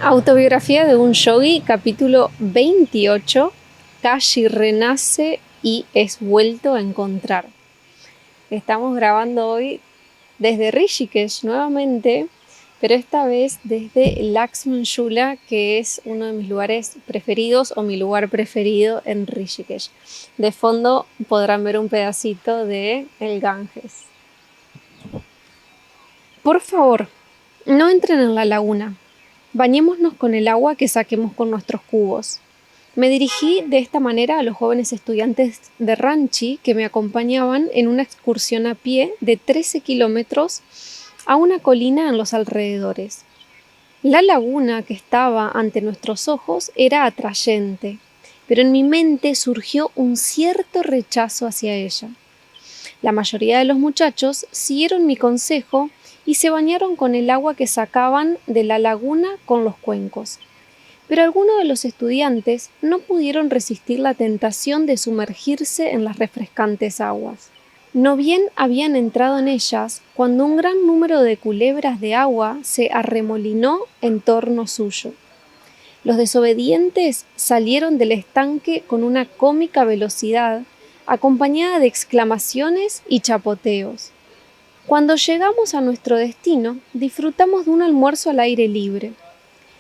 Autobiografía de un yogi, capítulo 28. Kashi renace y es vuelto a encontrar. Estamos grabando hoy desde Rishikesh nuevamente, pero esta vez desde Lakshman Jhula, que es uno de mis lugares preferidos o mi lugar preferido en Rishikesh. De fondo podrán ver un pedacito de el Ganges. Por favor, no entren en la laguna. Bañémonos con el agua que saquemos con nuestros cubos. Me dirigí de esta manera a los jóvenes estudiantes de Ranchi que me acompañaban en una excursión a pie de 13 kilómetros a una colina en los alrededores. La laguna que estaba ante nuestros ojos era atrayente, pero en mi mente surgió un cierto rechazo hacia ella. La mayoría de los muchachos siguieron mi consejo y se bañaron con el agua que sacaban de la laguna con los cuencos. Pero algunos de los estudiantes no pudieron resistir la tentación de sumergirse en las refrescantes aguas. No bien habían entrado en ellas cuando un gran número de culebras de agua se arremolinó en torno suyo. Los desobedientes salieron del estanque con una cómica velocidad, acompañada de exclamaciones y chapoteos. Cuando llegamos a nuestro destino, disfrutamos de un almuerzo al aire libre.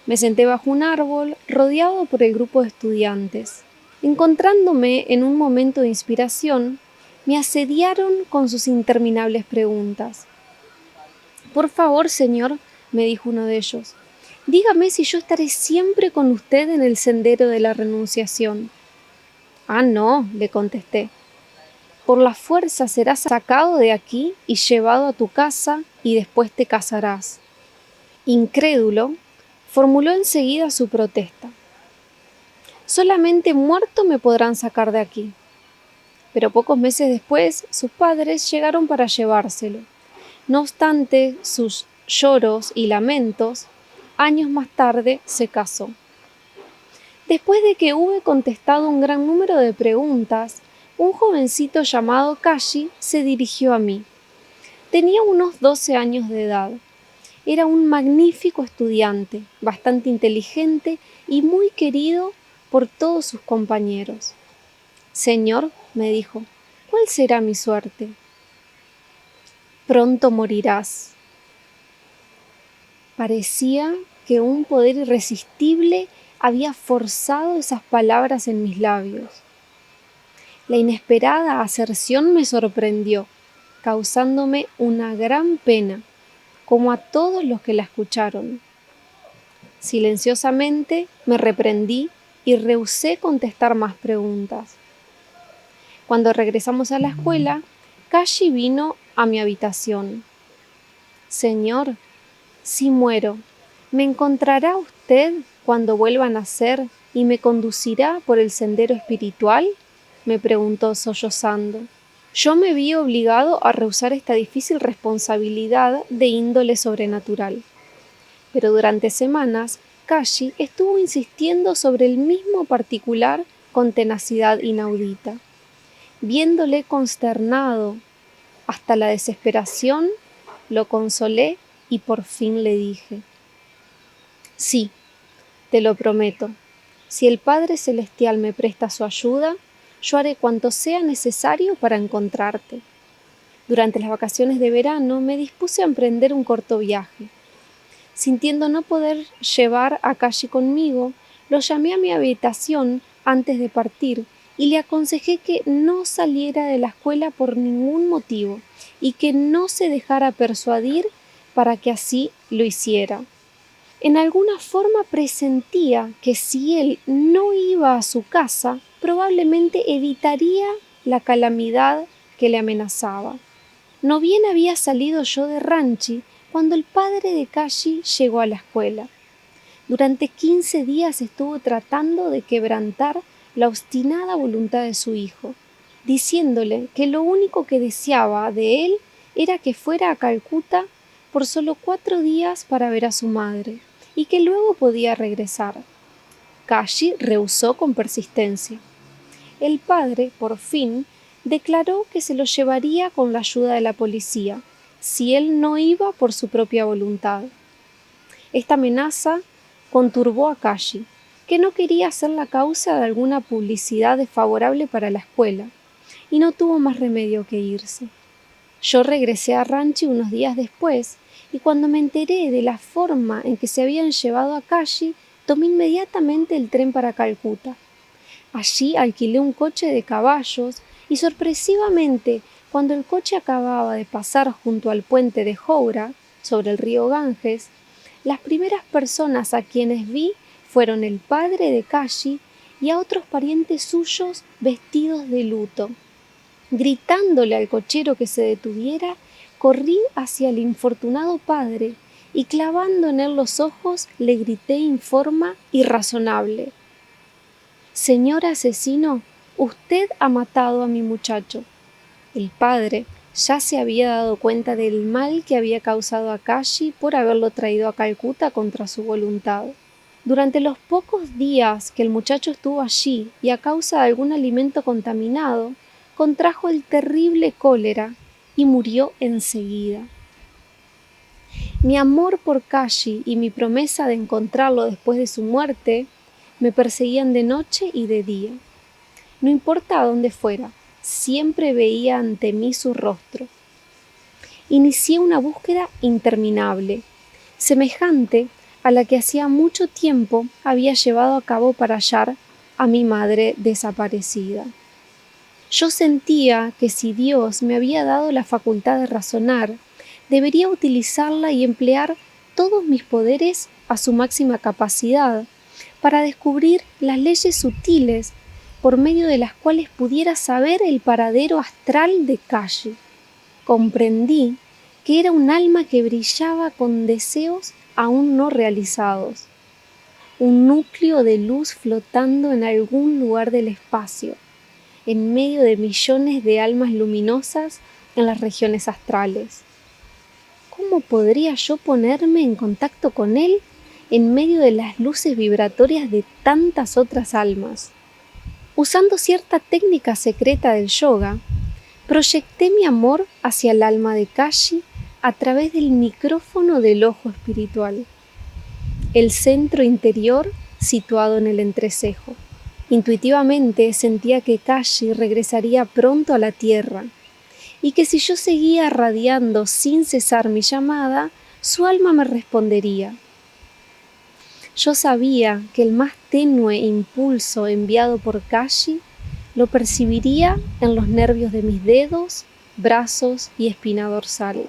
Me senté bajo un árbol, rodeado por el grupo de estudiantes. Encontrándome en un momento de inspiración, me asediaron con sus interminables preguntas. «Por favor, señor», me dijo uno de ellos, «dígame si yo estaré siempre con usted en el sendero de la renunciación». «Ah, no», le contesté. «Por la fuerza serás sacado de aquí y llevado a tu casa y después te casarás». Incrédulo, formuló enseguida su protesta. «Solamente muerto me podrán sacar de aquí». Pero pocos meses después, sus padres llegaron para llevárselo. No obstante sus lloros y lamentos, años más tarde se casó. Después de que hube contestado un gran número de preguntas, un jovencito llamado Kashi se dirigió a mí. Tenía unos 12 años de edad. Era un magnífico estudiante, bastante inteligente y muy querido por todos sus compañeros. «Señor», me dijo, «¿cuál será mi suerte?» «Pronto morirás». Parecía que un poder irresistible había forzado esas palabras en mis labios. La inesperada aserción me sorprendió, causándome una gran pena, como a todos los que la escucharon. Silenciosamente me reprendí y rehusé contestar más preguntas. Cuando regresamos a la escuela, Kashi vino a mi habitación. «Señor, si muero, ¿me encontrará usted cuando vuelva a nacer y me conducirá por el sendero espiritual?», me preguntó sollozando. Yo me vi obligado a rehusar esta difícil responsabilidad de índole sobrenatural. Pero durante semanas, Kashi estuvo insistiendo sobre el mismo particular con tenacidad inaudita. Viéndole consternado hasta la desesperación, lo consolé y por fin le dije: «Sí, te lo prometo, si el Padre Celestial me presta su ayuda, yo haré cuanto sea necesario para encontrarte». Durante las vacaciones de verano me dispuse a emprender un corto viaje. Sintiendo no poder llevar a Kashi conmigo, lo llamé a mi habitación antes de partir y le aconsejé que no saliera de la escuela por ningún motivo y que no se dejara persuadir para que así lo hiciera. En alguna forma presentía que si él no iba a su casa, probablemente evitaría la calamidad que le amenazaba. No bien había salido yo de Ranchi cuando el padre de Kashi llegó a la escuela. Durante 15 días estuvo tratando de quebrantar la obstinada voluntad de su hijo, diciéndole que lo único que deseaba de él era que fuera a Calcuta por solo 4 días para ver a su madre, y que luego podía regresar. Kashi rehusó con persistencia. El padre, por fin, declaró que se lo llevaría con la ayuda de la policía, si él no iba por su propia voluntad. Esta amenaza conturbó a Kashi, que no quería ser la causa de alguna publicidad desfavorable para la escuela, y no tuvo más remedio que irse. Yo regresé a Ranchi unos días después, y cuando me enteré de la forma en que se habían llevado a Kashi, tomé inmediatamente el tren para Calcuta. Allí alquilé un coche de caballos y sorpresivamente, cuando el coche acababa de pasar junto al puente de Howrah, sobre el río Ganges, las primeras personas a quienes vi fueron el padre de Kashi y a otros parientes suyos vestidos de luto. Gritándole al cochero que se detuviera, corrí hacia el infortunado padre y clavando en él los ojos le grité en forma irrazonable: «Señor asesino, usted ha matado a mi muchacho». El padre ya se había dado cuenta del mal que había causado a Kashi por haberlo traído a Calcuta contra su voluntad. Durante los pocos días que el muchacho estuvo allí y a causa de algún alimento contaminado, contrajo el terrible cólera y murió enseguida. Mi amor por Kashi y mi promesa de encontrarlo después de su muerte me perseguían de noche y de día. No importa a dónde fuera, siempre veía ante mí su rostro. Inicié una búsqueda interminable, semejante a la que hacía mucho tiempo había llevado a cabo para hallar a mi madre desaparecida. Yo sentía que si Dios me había dado la facultad de razonar, debería utilizarla y emplear todos mis poderes a su máxima capacidad para descubrir las leyes sutiles por medio de las cuales pudiera saber el paradero astral de Kashi. Comprendí que era un alma que brillaba con deseos aún no realizados, un núcleo de luz flotando en algún lugar del espacio, en medio de millones de almas luminosas en las regiones astrales. ¿Cómo podría yo ponerme en contacto con él en medio de las luces vibratorias de tantas otras almas? Usando cierta técnica secreta del yoga, proyecté mi amor hacia el alma de Kashi a través del micrófono del ojo espiritual, el centro interior situado en el entrecejo. Intuitivamente sentía que Kashi regresaría pronto a la tierra y que si yo seguía radiando sin cesar mi llamada, su alma me respondería. Yo sabía que el más tenue impulso enviado por Kashi lo percibiría en los nervios de mis dedos, brazos y espina dorsal.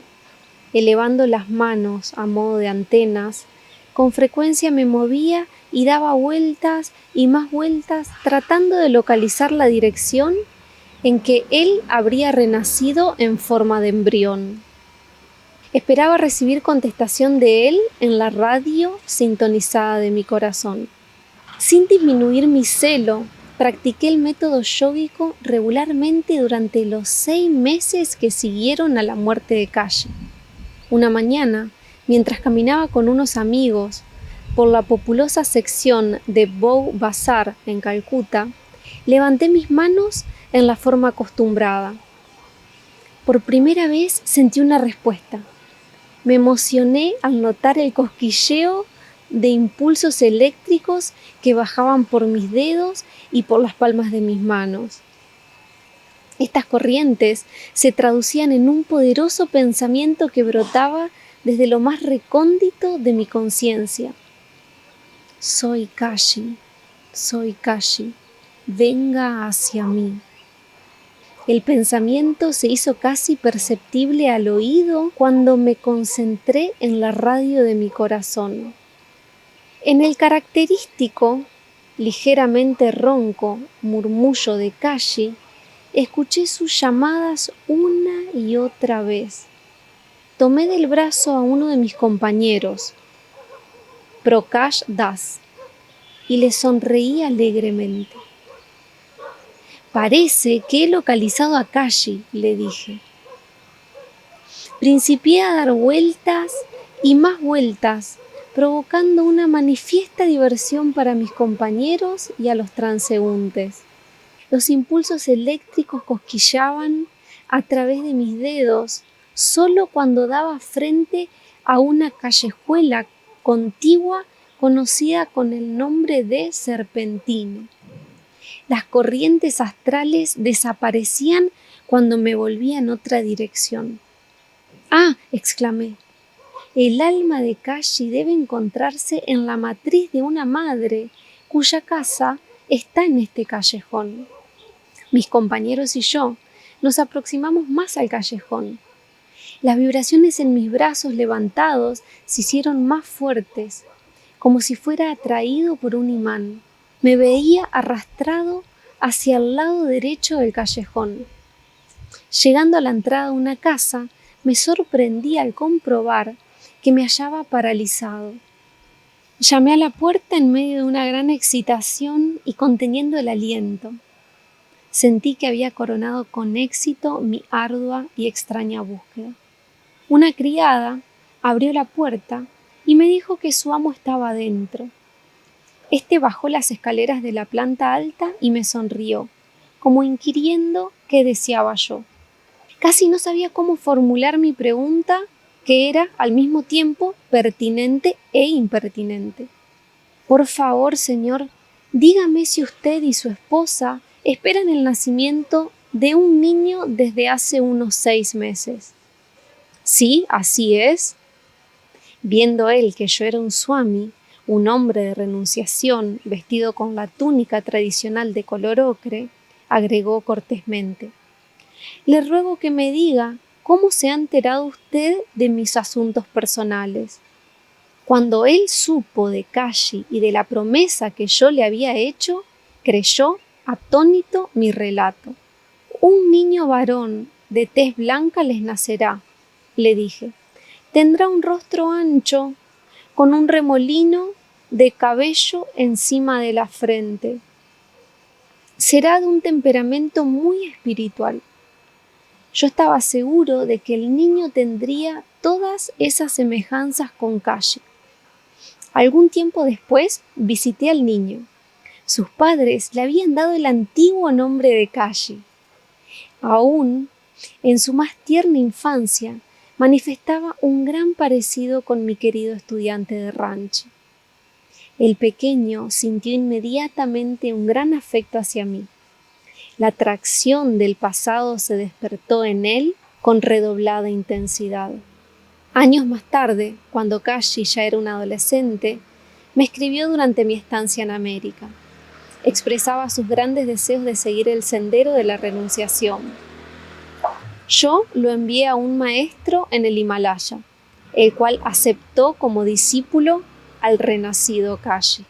Elevando las manos a modo de antenas, con frecuencia me movía y daba vueltas y más vueltas tratando de localizar la dirección en que él habría renacido en forma de embrión. Esperaba recibir contestación de él en la radio sintonizada de mi corazón. Sin disminuir mi celo, practiqué el método yógico regularmente durante los 6 meses que siguieron a la muerte de Kashi. Una mañana, mientras caminaba con unos amigos por la populosa sección de Bow Bazar en Calcuta, levanté mis manos en la forma acostumbrada. Por primera vez sentí una respuesta. Me emocioné al notar el cosquilleo de impulsos eléctricos que bajaban por mis dedos y por las palmas de mis manos. Estas corrientes se traducían en un poderoso pensamiento que brotaba desde lo más recóndito de mi conciencia. Soy Kashi, venga hacia mí. El pensamiento se hizo casi perceptible al oído cuando me concentré en la radio de mi corazón. En el característico, ligeramente ronco murmullo de Kashi, escuché sus llamadas una y otra vez. Tomé del brazo a uno de mis compañeros, Prakash Das, y le sonreí alegremente. «Parece que he localizado a Kashi», le dije. Principié a dar vueltas y más vueltas, provocando una manifiesta diversión para mis compañeros y a los transeúntes. Los impulsos eléctricos cosquillaban a través de mis dedos solo cuando daba frente a una callejuela contigua conocida con el nombre de serpentina. Las corrientes astrales desaparecían cuando me volvía en otra dirección. ¡Ah!, exclamé. El alma de Kashi debe encontrarse en la matriz de una madre cuya casa está en este callejón. Mis compañeros y yo nos aproximamos más al callejón. Las vibraciones en mis brazos levantados se hicieron más fuertes, como si fuera atraído por un imán. Me veía arrastrado hacia el lado derecho del callejón. Llegando a la entrada de una casa, me sorprendí al comprobar que me hallaba paralizado. Llamé a la puerta en medio de una gran excitación y conteniendo el aliento. Sentí que había coronado con éxito mi ardua y extraña búsqueda. Una criada abrió la puerta y me dijo que su amo estaba dentro. Este bajó las escaleras de la planta alta y me sonrió, como inquiriendo qué deseaba yo. Casi no sabía cómo formular mi pregunta, que era al mismo tiempo pertinente e impertinente. Por favor, señor, dígame si usted y su esposa esperan el nacimiento de un niño desde hace unos 6 meses. Sí, así es. Viendo él que yo era un swami, un hombre de renunciación vestido con la túnica tradicional de color ocre, agregó cortésmente: le ruego que me diga cómo se ha enterado usted de mis asuntos personales. Cuando él supo de Kashi y de la promesa que yo le había hecho, creyó atónito mi relato. Un niño varón de tez blanca les nacerá, le dije. Tendrá un rostro ancho, con un remolino de cabello encima de la frente. Será de un temperamento muy espiritual. Yo estaba seguro de que el niño tendría todas esas semejanzas con Kashi. Algún tiempo después visité al niño. Sus padres le habían dado el antiguo nombre de Kashi. Aún en su más tierna infancia manifestaba un gran parecido con mi querido estudiante de rancho. El pequeño sintió inmediatamente un gran afecto hacia mí. La atracción del pasado se despertó en él con redoblada intensidad. Años más tarde, cuando Kashi ya era un adolescente, me escribió durante mi estancia en América. Expresaba sus grandes deseos de seguir el sendero de la renunciación. Yo lo envié a un maestro en el Himalaya, el cual aceptó como discípulo al renacido Kashi.